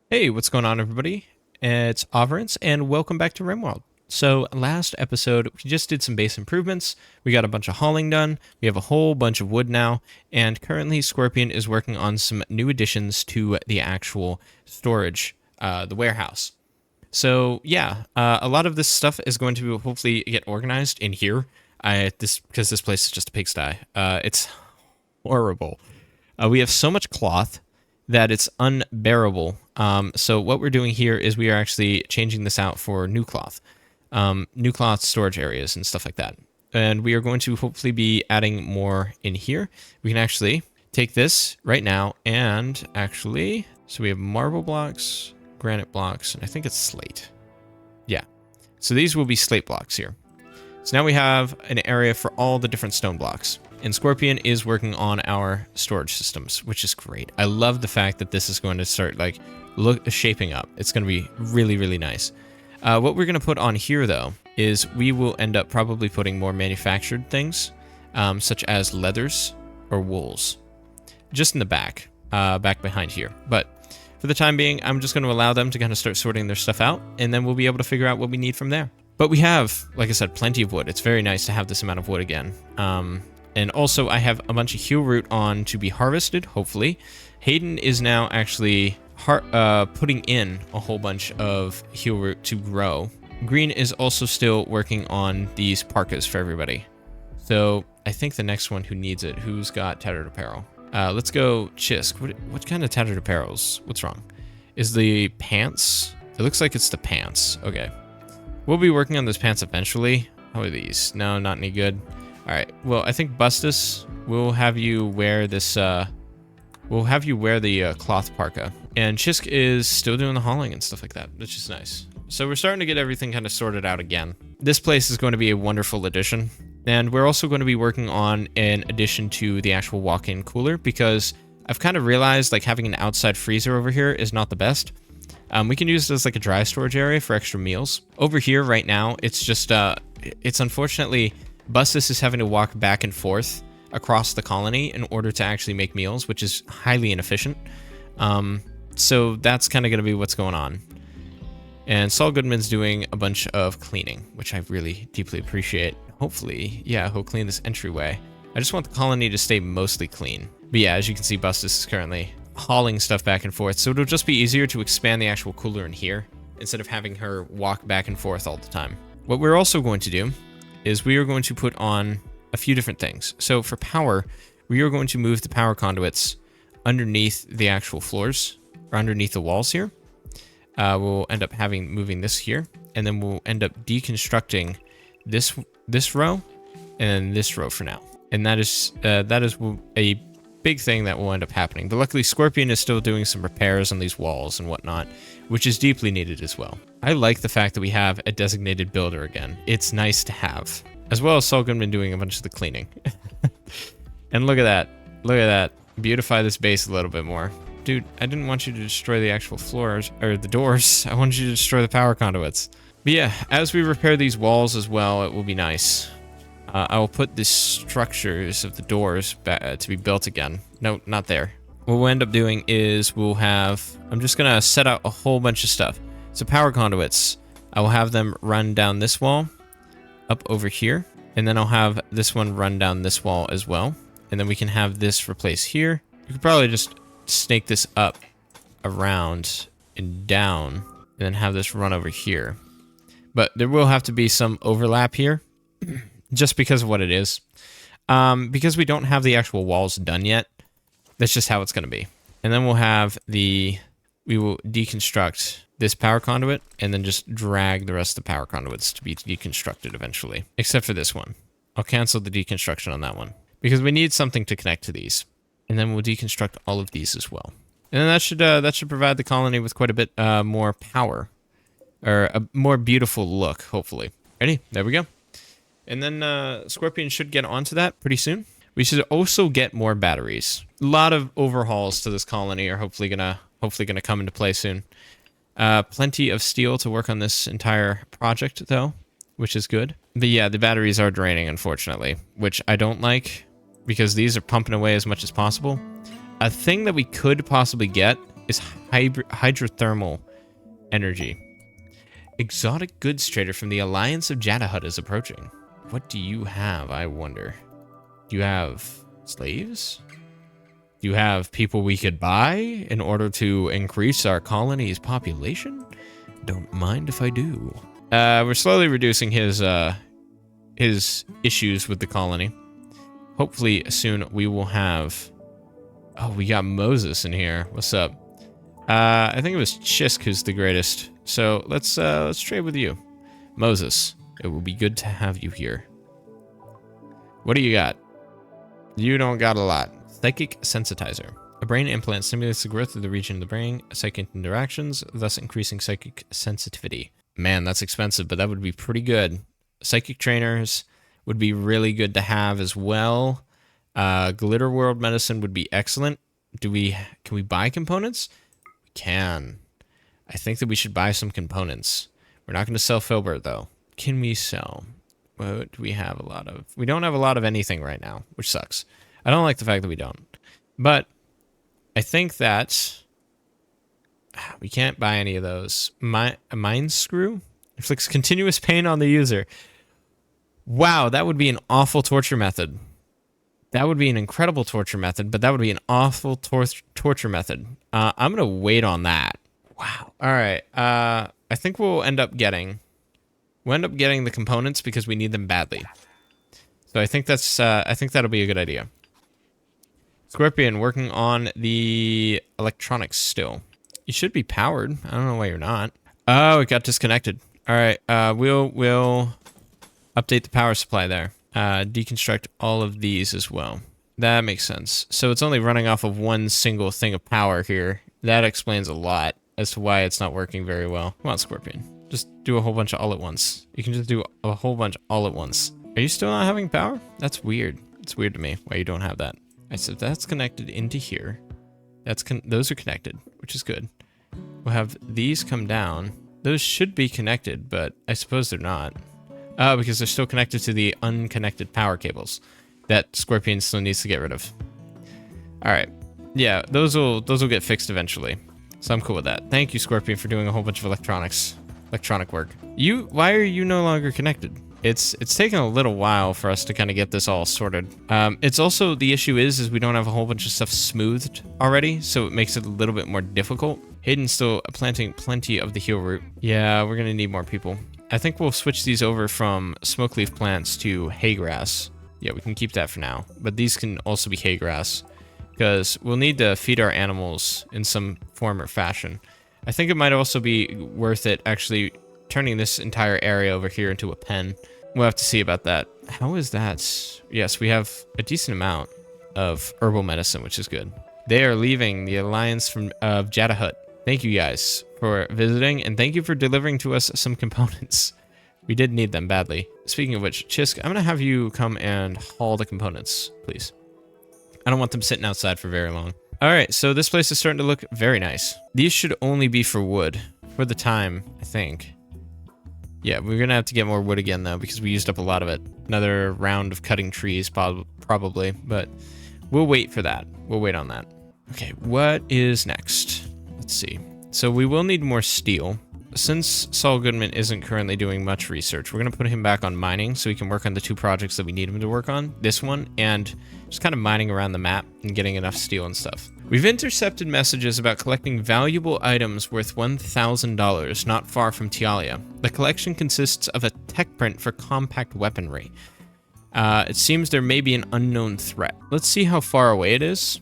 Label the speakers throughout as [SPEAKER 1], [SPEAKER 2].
[SPEAKER 1] Hey, what's going on, everybody? It's Averance, and welcome back to Rimworld. So, last episode, we just did some base improvements. We got a bunch of hauling done. We have a whole bunch of wood now, and currently, Scorpion is working on some new additions to the actual storage, the warehouse. So, yeah, a lot of this stuff is going to hopefully get organized in here. Because this place is just a pigsty. It's horrible. We have so much cloth that it's unbearable. So what we're doing here is we are actually changing this out for new cloth storage areas and stuff like that. And we are going to hopefully be adding more in here. We can actually take this right now and actually, so we have marble blocks, granite blocks, and I think it's slate. Yeah. So these will be slate blocks here. So now we have an area for all the different stone blocks. And Scorpion is working on our storage systems, which is great. I love the fact that this is going to start shaping up. It's going to be really, really nice. What we're going to put on here, though, is we will end up probably putting more manufactured things, such as leathers or wools, just in the back behind here. But for the time being, I'm just going to allow them to kind of start sorting their stuff out, and then we'll be able to figure out what we need from there. But we have, like I said, plenty of wood. It's very nice to have this amount of wood again. And also, I have a bunch of heal root on to be harvested, hopefully. Hayden is now actually putting in a whole bunch of heal root to grow. Green is also still working on these parkas for everybody. So I think the next one who needs it, who's got tattered apparel? Let's go Chisk. What kind of tattered apparels? What's wrong? Is the pants? It looks like it's the pants. Okay. We'll be working on those pants eventually. How are these? No, not any good. All right. Well, I think Bustus, we'll have you wear this. We'll have you wear the cloth parka. And Chisk is still doing the hauling and stuff like that, which is nice. So we're starting to get everything kind of sorted out again. This place is going to be a wonderful addition. And we're also going to be working on an addition to the actual walk-in cooler because I've kind of realized like having an outside freezer over here is not the best. We can use it as like a dry storage area for extra meals. Over here right now, it's just, it's unfortunately, Bustus is having to walk back and forth across the colony in order to actually make meals, which is highly inefficient. So that's kind of going to be what's going on. And Saul Goodman's doing a bunch of cleaning, which I really deeply appreciate. Hopefully, yeah, he'll clean this entryway. I just want the colony to stay mostly clean. But yeah, as you can see, Bustus is currently hauling stuff back and forth, so it'll just be easier to expand the actual cooler in here instead of having her walk back and forth all the time. What we're also going to do is we are going to put on a few different things. So for power, we are going to move the power conduits underneath the actual floors or underneath the walls here. We'll end up moving this here, and then we'll end up deconstructing this row and this row for now. And that is a big thing that will end up happening. But luckily, Scorpion is still doing some repairs on these walls and whatnot, which is deeply needed as well. I like the fact that we have a designated builder again. It's nice to have. As well as Saul Goodman doing a bunch of the cleaning. And look at that. Look at that. Beautify this base a little bit more. Dude, I didn't want you to destroy the actual floors, or the doors. I wanted you to destroy the power conduits. But yeah, as we repair these walls as well, it will be nice. I will put the structures of the doors back to be built again. No, not there. What we'll end up doing is I'm just going to set out a whole bunch of stuff. So power conduits, I will have them run down this wall, up over here, and then I'll have this one run down this wall as well. And then we can have this replace here. You could probably just snake this up, around, and down, and then have this run over here. But there will have to be some overlap here. Just because of what it is. Because we don't have the actual walls done yet, that's just how it's going to be. And then we will deconstruct this power conduit and then just drag the rest of the power conduits to be deconstructed eventually. Except for this one. I'll cancel the deconstruction on that one. Because we need something to connect to these. And then we'll deconstruct all of these as well. And then that should provide the colony with quite a bit more power. Or a more beautiful look, hopefully. Ready? There we go. And then Scorpion should get onto that pretty soon. We should also get more batteries. A lot of overhauls to this colony are hopefully gonna come into play soon. Plenty of steel to work on this entire project though, which is good. But yeah, the batteries are draining unfortunately, which I don't like because these are pumping away as much as possible. A thing that we could possibly get is hydrothermal energy. Exotic goods trader from the Alliance of Jadahut is approaching. What do you have, I wonder? Do you have slaves? Do you have people we could buy in order to increase our colony's population? Don't mind if I do. We're slowly reducing his issues with the colony. Hopefully soon we will have... Oh, we got Moses in here. What's up? I think it was Chisk who's the greatest. So let's trade with you. Moses, it will be good to have you here. What do you got? You don't got a lot. Psychic Sensitizer. A brain implant stimulates the growth of the region of the brain, psychic interactions, thus increasing psychic sensitivity. Man, that's expensive, but that would be pretty good. Psychic trainers would be really good to have as well. Glitter World Medicine would be excellent. Can we buy components? We can. I think that we should buy some components. We're not going to sell Filbert, though. Can we sell? What do we have a lot of? We don't have a lot of anything right now, which sucks. I don't like the fact that we don't. But I think that we can't buy any of those. A mind screw inflicts continuous pain on the user. Wow, that would be an awful torture method. That would be an incredible torture method, but that would be an awful torture method. I'm going to wait on that. Wow. All right. I think we'll end up getting the components because we need them badly. So I think that'll be a good idea. Scorpion working on the electronics still. You should be powered. I don't know why you're not. Oh, it got disconnected. All right. We'll update the power supply there. Deconstruct all of these as well. That makes sense. So it's only running off of one single thing of power here. That explains a lot as to why it's not working very well. Come on, Scorpion. Just do a whole bunch all at once. You can just do a whole bunch all at once. Are you still not having power? That's weird. It's weird to me why you don't have that. I said that's connected into here. Those are connected, which is good. We'll have these come down. Those should be connected, but I suppose they're not. Because they're still connected to the unconnected power cables that Scorpion still needs to get rid of. All right. Yeah, those will get fixed eventually. So I'm cool with that. Thank you, Scorpion, for doing a whole bunch of electronic work. Why are you no longer connected? It's taken a little while for us to kind of get this all sorted. It's also, the issue is we don't have a whole bunch of stuff smoothed already, so it makes it a little bit more difficult. Hayden's still planting plenty of the heal root. Yeah, we're gonna need more people. I think we'll switch these over from smoke leaf plants to hay grass. Yeah, we can keep that for now, but these can also be hay grass because we'll need to feed our animals in some form or fashion. I think it might also be worth it actually turning this entire area over here into a pen. We'll have to see about that. How is that? Yes, we have a decent amount of herbal medicine, which is good. They are leaving the Alliance of Jadahut. Thank you guys for visiting, and thank you for delivering to us some components. We did need them badly. Speaking of which, Chisk, I'm going to have you come and haul the components, please. I don't want them sitting outside for very long. All right, so this place is starting to look very nice. These should only be for wood for the time, I think. Yeah, we're going to have to get more wood again, though, because we used up a lot of it. Another round of cutting trees, probably, but we'll wait for that. We'll wait on that. Okay, what is next? Let's see. So we will need more steel. Since Saul Goodman isn't currently doing much research, we're going to put him back on mining so he can work on the two projects that we need him to work on. This one, and just kind of mining around the map and getting enough steel and stuff. We've intercepted messages about collecting valuable items worth $1,000 not far from Tialia. The collection consists of a tech print for compact weaponry. It seems there may be an unknown threat. Let's see how far away it is,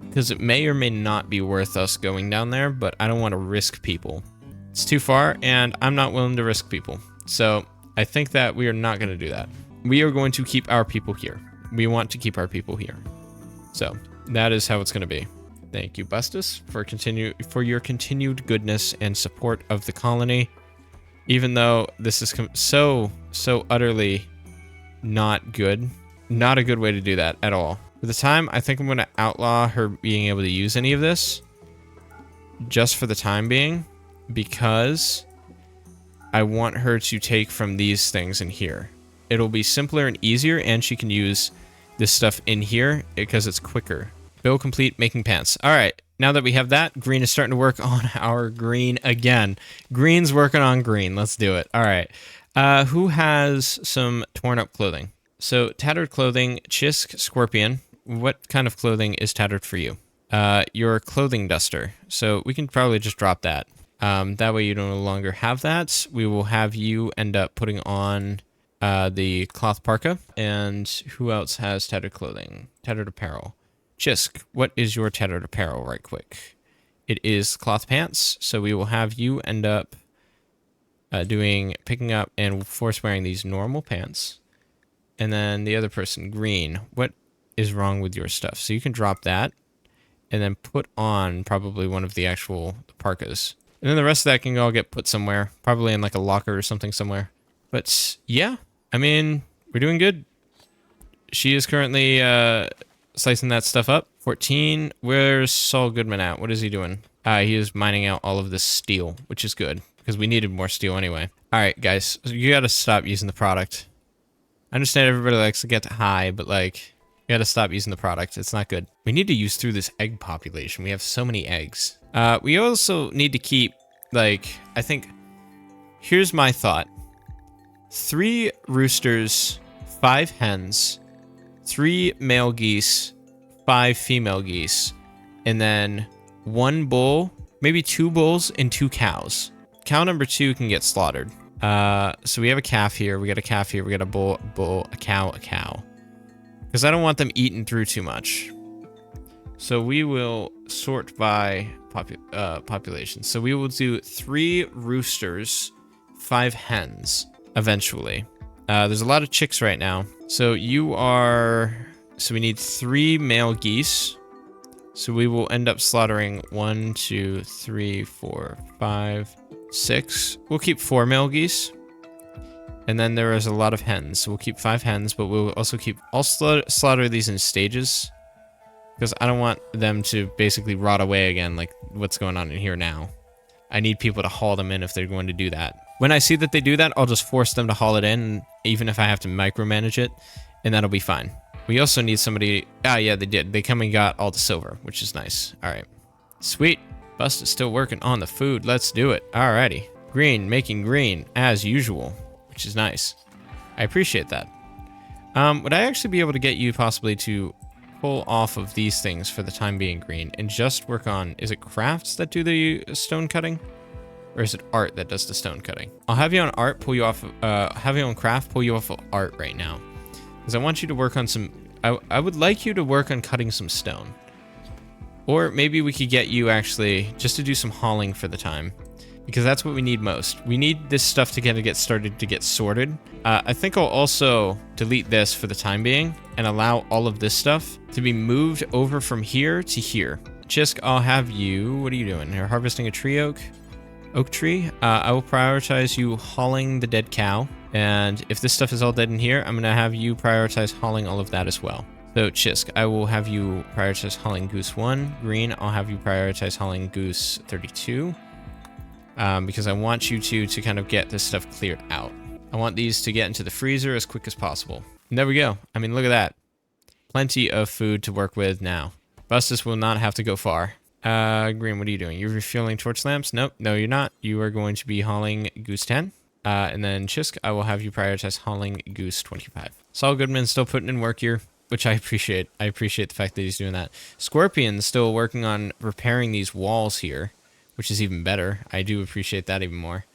[SPEAKER 1] because it may or may not be worth us going down there, but I don't want to risk people. It's too far, and I'm not willing to risk people. So I think that we are not going to do that. We are going to keep our people here. We want to keep our people here. So that is how it's going to be. Thank you, Bustus, for your continued goodness and support of the colony. Even though this is so utterly not good. Not a good way to do that at all. For the time, I think I'm going to outlaw her being able to use any of this. Just for the time being. Because I want her to take from these things in here. It'll be simpler and easier, and she can use this stuff in here because it's quicker. Bill complete, making pants. All right, now that we have that, green is starting to work on our green again. Green's working on green. Let's do it. All right. Who has some torn up clothing? So tattered clothing, Chisk, Scorpion. What kind of clothing is tattered for you? Your clothing duster. So we can probably just drop that. That way you no longer have that. We will have you end up putting on the cloth parka. And who else has tattered clothing? Tattered apparel. Chisk, what is your tattered apparel right quick? It is cloth pants. So we will have you end up picking up and force wearing these normal pants. And then the other person, green. What is wrong with your stuff? So you can drop that and then put on probably one of the actual parkas. And then the rest of that can all get put somewhere, probably in like a locker or something somewhere. But yeah, I mean, we're doing good. She is currently slicing that stuff up. 14. Where's Saul Goodman at? What is he doing? He is mining out all of this steel, which is good because we needed more steel anyway. All right, guys, you got to stop using the product. I understand everybody likes to get high, but like, you got to stop using the product. It's not good. We need to use through this egg population. We have so many eggs. We also need to keep, like, I think, here's my thought. 3 roosters, 5 hens, 3 male geese, 5 female geese, and then 1 bull, maybe 2 bulls and 2 cows. Cow number 2 can get slaughtered. So we have a calf here, we got a calf here, we got a bull, a cow. Because I don't want them eating through too much. So we will sort by population. So we will do 3 roosters, 5 hens, eventually. There's a lot of chicks right now. So we need 3 male geese. So we will end up slaughtering 1, 2, 3, 4, 5, 6. We'll keep 4 male geese. And then there is a lot of hens. So we'll keep 5 hens, but we'll also I'll slaughter these in stages. Because I don't want them to basically rot away again, like what's going on in here now. I need people to haul them in if they're going to do that. When I see that they do that, I'll just force them to haul it in, even if I have to micromanage it, and that'll be fine. We also need somebody... yeah, they did. They come and got all the silver, which is nice. All right. Sweet. Bust is still working on the food. Let's do it. Alrighty. Green, making green, as usual, which is nice. I appreciate that. Would I actually be able to get you possibly to pull off of these things for the time being, green, and just work on... Is it crafts that do the stone cutting? Or is it art that does the stone cutting? I'll have you on art, pull you off... have you on craft, pull you off of art right now. Because I want you to work on some... I would like you to work on cutting some stone. Or maybe we could get you actually just to do some hauling for the time. Because that's what we need most. We need this stuff to get started to get sorted. I think I'll also delete this for the time being and allow all of this stuff to be moved over from here to here. Chisk, I'll have you... What are you doing? You're harvesting a tree oak tree. I will prioritize you hauling the dead cow. And if this stuff is all dead in here, I'm going to have you prioritize hauling all of that as well. So, Chisk, I will have you prioritize hauling goose 1. Green, I'll have you prioritize hauling goose 32. Because I want you to kind of get this stuff cleared out. I want these to get into the freezer as quick as possible. And there we go. I mean, look at that. Plenty of food to work with now. Bustus will not have to go far. Green, what are you doing? You're refueling torch lamps? Nope, no, you're not. You are going to be hauling goose 10. And then Chisk, I will have you prioritize hauling goose 25. Saul Goodman's still putting in work here, which I appreciate. I appreciate the fact that he's doing that. Scorpion's still working on repairing these walls here, which is even better. I do appreciate that even more.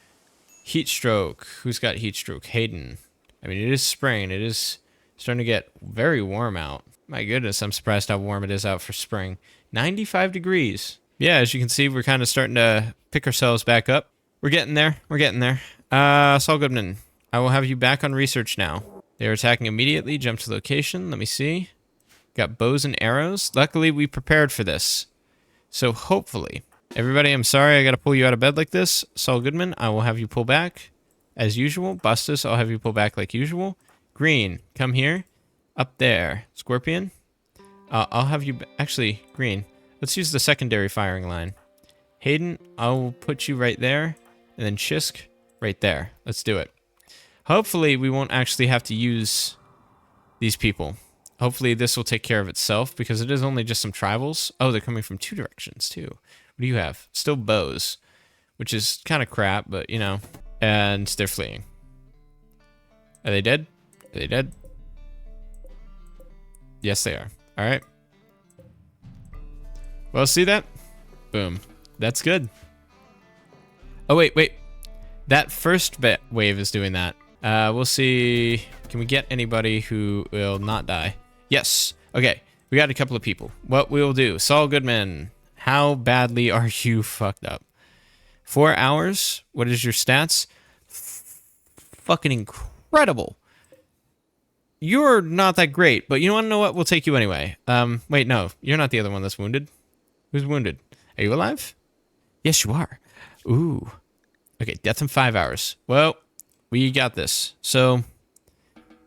[SPEAKER 1] Heat stroke. Who's got heat stroke? Hayden. I mean, it is spring. It is starting to get very warm out. My goodness, I'm surprised how warm it is out for spring. 95 degrees. Yeah, as you can see, we're kind of starting to pick ourselves back up. We're getting there. We're getting there. Saul Goodman, I will have you back on research now. They are attacking immediately. Jump to location. Let me see. Got bows and arrows. Luckily, we prepared for this. So hopefully... Everybody, I'm sorry I got to pull you out of bed like this. Saul Goodman, I will have you pull back as usual. Bustus, I'll have you pull back like usual. Green, come here. Up there. Scorpion, I'll have you... Actually, Green, let's use the secondary firing line. Hayden, I'll put you right there. And then Chisk, right there. Let's do it. Hopefully, we won't actually have to use these people hopefully this will take care of itself because it is only just some tribals. Oh, they're coming from 2 directions too. What do you have? Still bows, which is kind of crap, but you know. And they're fleeing. Are they dead? Are they dead? Yes, they are. All right. Well, see that? Boom. That's good. Oh, wait. That first wave is doing that. We'll see. Can we get anybody who will not die? Yes. Okay. We got a couple of people. What we'll do. Saul Goodman, how badly are you fucked up? 4 hours? What is your stats? Fucking incredible. You're not that great, but you want to know what? We'll take you anyway. Wait, no. You're not the other one that's wounded. Who's wounded? Are you alive? Yes, you are. Ooh. Okay, death in 5 hours. Well, we got this. So, all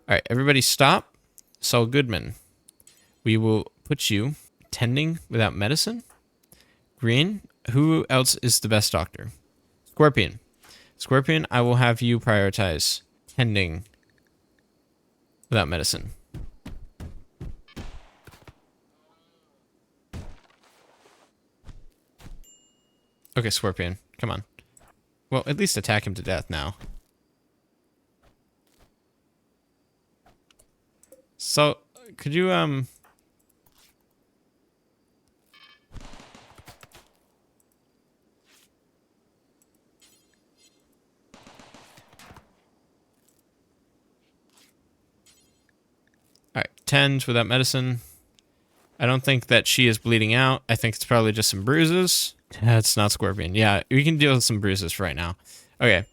[SPEAKER 1] right, everybody stop. Saul Goodman. We will put you tending without medicine. Green. Who else is the best doctor? Scorpion. Scorpion, I will have you prioritize tending without medicine. Okay, Scorpion, come on. Well, at least attack him to death now. So, could you, Alright, tend without medicine. I don't think that she is bleeding out. I think it's probably just some bruises. That's not Scorpion. Yeah, we can deal with some bruises for right now. Okay.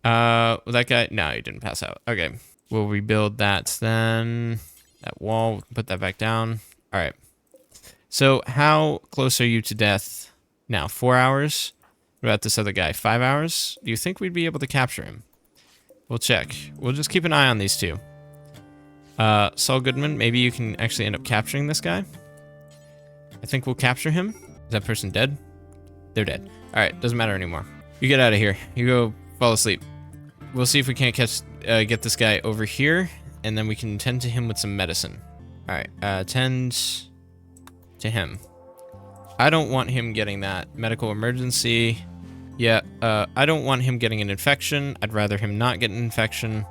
[SPEAKER 1] That guy... No, he didn't pass out. Okay. We'll rebuild that then. That wall, put that back down. Alright. So, how close are you to death now? 4 hours? What about this other guy? 5 hours? Do you think we'd be able to capture him? We'll check. We'll just keep an eye on these two. Saul Goodman, maybe you can actually end up capturing this guy. I think we'll capture him. Is that person dead? They're dead. Alright, doesn't matter anymore. You get out of here. You go fall asleep. We'll see if we can't get this guy over here, and then we can tend to him with some medicine. Alright, tend to him. I don't want him getting that medical emergency. Yeah, I don't want him getting an infection. I'd rather him not get an infection,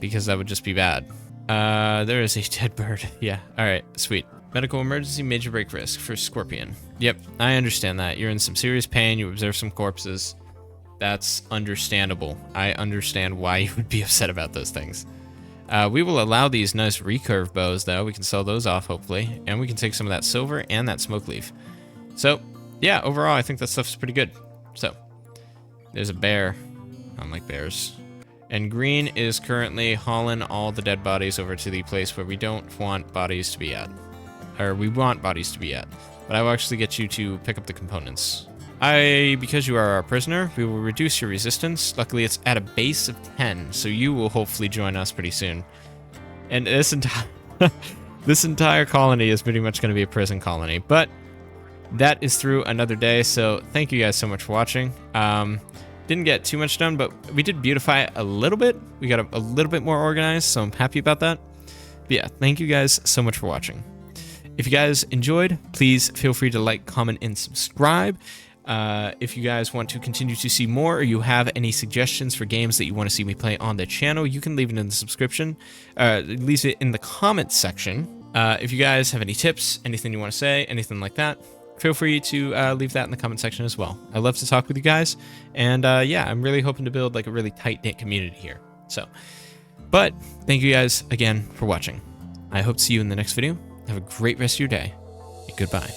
[SPEAKER 1] because that would just be bad. There is a dead bird. Yeah, alright, sweet. Medical emergency, major break risk for Scorpion. Yep, I understand that. You're in some serious pain, you observe some corpses. That's understandable. I understand why you would be upset about those things. We will allow these nice recurve bows, though. We can sell those off, hopefully. And we can take some of that silver and that smoke leaf. So, yeah, overall, I think that stuff's pretty good. So, there's a bear. I don't like bears. And Green is currently hauling all the dead bodies over to the place where we don't want bodies to be at. Or we want bodies to be at. But I will actually get you to pick up the components. Because you are our prisoner, we will reduce your resistance. Luckily, it's at a base of 10, so you will hopefully join us pretty soon. And this entire colony is pretty much going to be a prison colony. But that is through another day, so thank you guys so much for watching. Didn't get too much done, but we did beautify it a little bit. We got a little bit more organized, so I'm happy about that. But yeah, thank you guys so much for watching. If you guys enjoyed, please feel free to like, comment, and subscribe. If you guys want to continue to see more, or you have any suggestions for games that you want to see me play on the channel, you can leave it in the subscription, leave it in the comments section. If you guys have any tips, anything you want to say, anything like that, feel free to leave that in the comment section as well. I love to talk with you guys, and yeah, I'm really hoping to build like a really tight-knit community here. So, but thank you guys again for watching. I hope to see you in the next video. Have a great rest of your day, and goodbye.